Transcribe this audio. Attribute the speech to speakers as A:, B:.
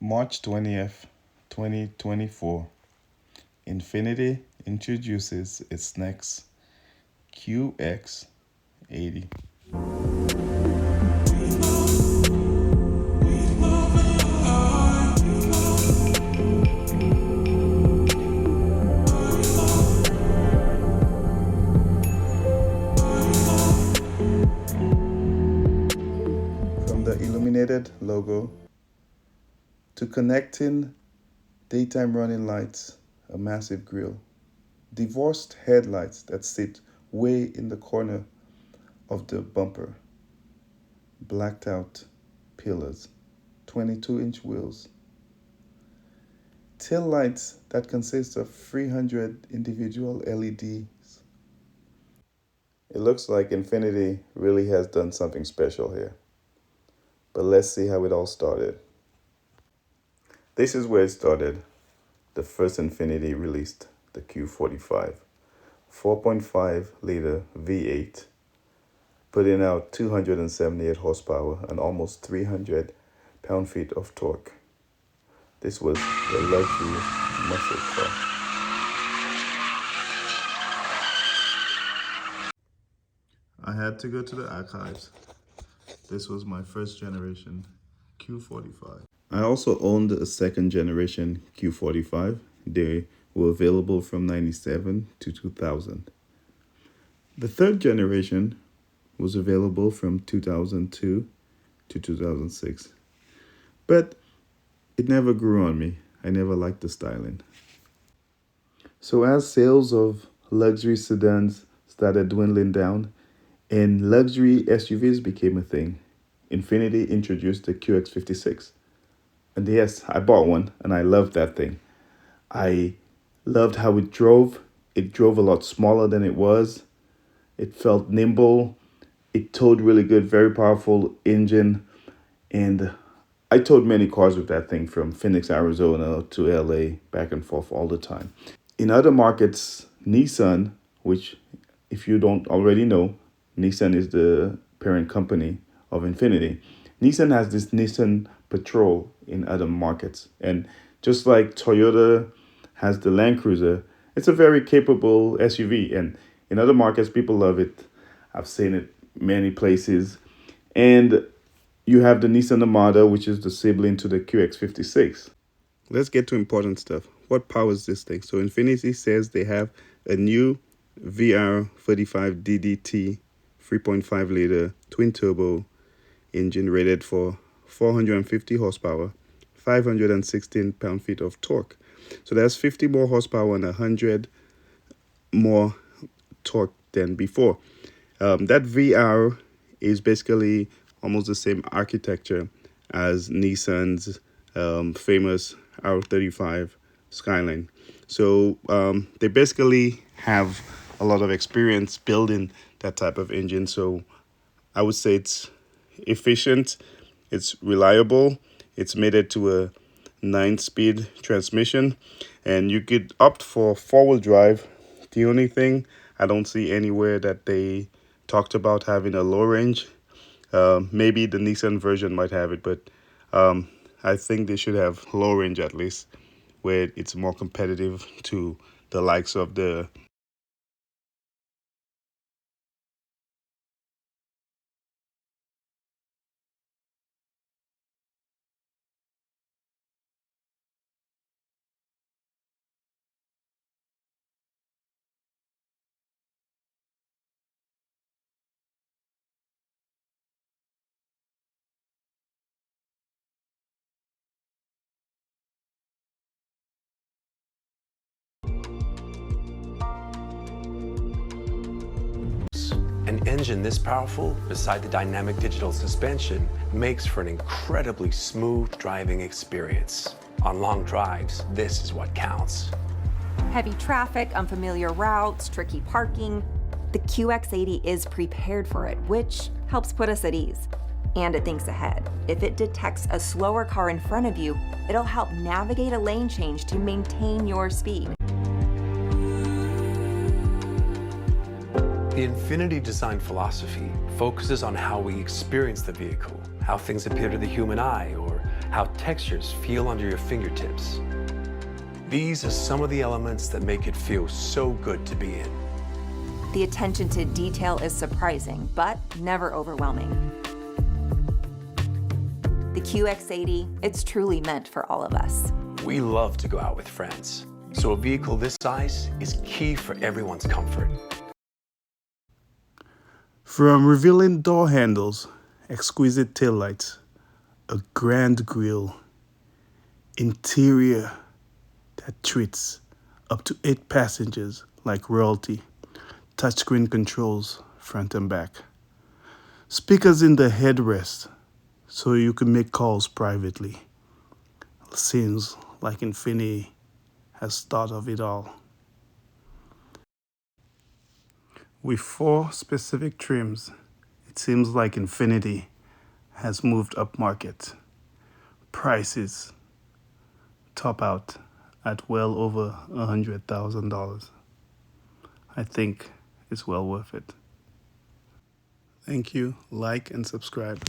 A: March 20th, 2024, Infiniti introduces its next QX80. From the illuminated logo to connecting daytime running lights, a massive grille, divorced headlights that sit way in the corner of the bumper, blacked out pillars, 22-inch wheels, tail lights that consist of 300 individual LEDs. It looks like Infiniti really has done something special here. But let's see how it all started. This is where it started. The first Infiniti released the Q45, 4.5 liter V8, putting out 278 horsepower and almost 300 pound-feet of torque. This was a luxury muscle car. I had to go to the archives. This was my first generation Q45. I also owned a second generation Q45. They were available from 97 to 2000. The third generation was available from 2002 to 2006. But it never grew on me. I never liked the styling. So as sales of luxury sedans started dwindling down and luxury SUVs became a thing, Infiniti introduced the QX56. And yes, I bought one and I loved that thing. I loved how it drove. It drove a lot smaller than it was. It felt nimble. It towed really good, very powerful engine. And I towed many cars with that thing from Phoenix, Arizona to LA, back and forth all the time. In other markets, Nissan, which if you don't already know, Nissan is the parent company of Infiniti. Nissan has this Nissan Patrol in other markets. And just like Toyota has the Land Cruiser, it's a very capable SUV. And in other markets, people love it. I've seen it many places. And you have the Nissan Armada, which is the sibling to the QX56. Let's get to important stuff. What powers this thing? So Infiniti says they have a new VR35 DDT 3.5 liter twin turbo engine rated for 450 horsepower, 516 pound-feet of torque. So that's 50 more horsepower and 100 more torque than before. That VR is basically almost the same architecture as Nissan's famous R35 Skyline. So they basically have a lot of experience building that type of engine. So I would say it's efficient, it's reliable, it's mated to a 9-speed transmission, and you could opt for 4-wheel drive. The only thing I don't see anywhere that they talked about having a low range. Maybe the Nissan version might have it, but I think they should have low range at least, where it's more competitive to the likes of the
B: An engine this powerful, beside the dynamic digital suspension, makes for an incredibly smooth driving experience. On long drives, this is what counts.
C: Heavy traffic, unfamiliar routes, tricky parking. The QX80 is prepared for it, which helps put us at ease. And it thinks ahead. If it detects a slower car in front of you, it'll help navigate a lane change to maintain your speed.
B: The Infiniti design philosophy focuses on how we experience the vehicle, how things appear to the human eye, or how textures feel under your fingertips. These are some of the elements that make it feel so good to be in.
C: The attention to detail is surprising, but never overwhelming. The QX80, it's truly meant for all of us.
B: We love to go out with friends, so a vehicle this size is key for everyone's comfort.
D: From revealing door handles, exquisite taillights, a grand grille, interior that treats up to 8 passengers like royalty, touchscreen controls front and back, speakers in the headrest so you can make calls privately. Seems like Infiniti has thought of it all. With 4 specific trims, it seems like Infiniti has moved up market. Prices top out at well over $100,000. I think it's well worth it. Thank you. Like and subscribe.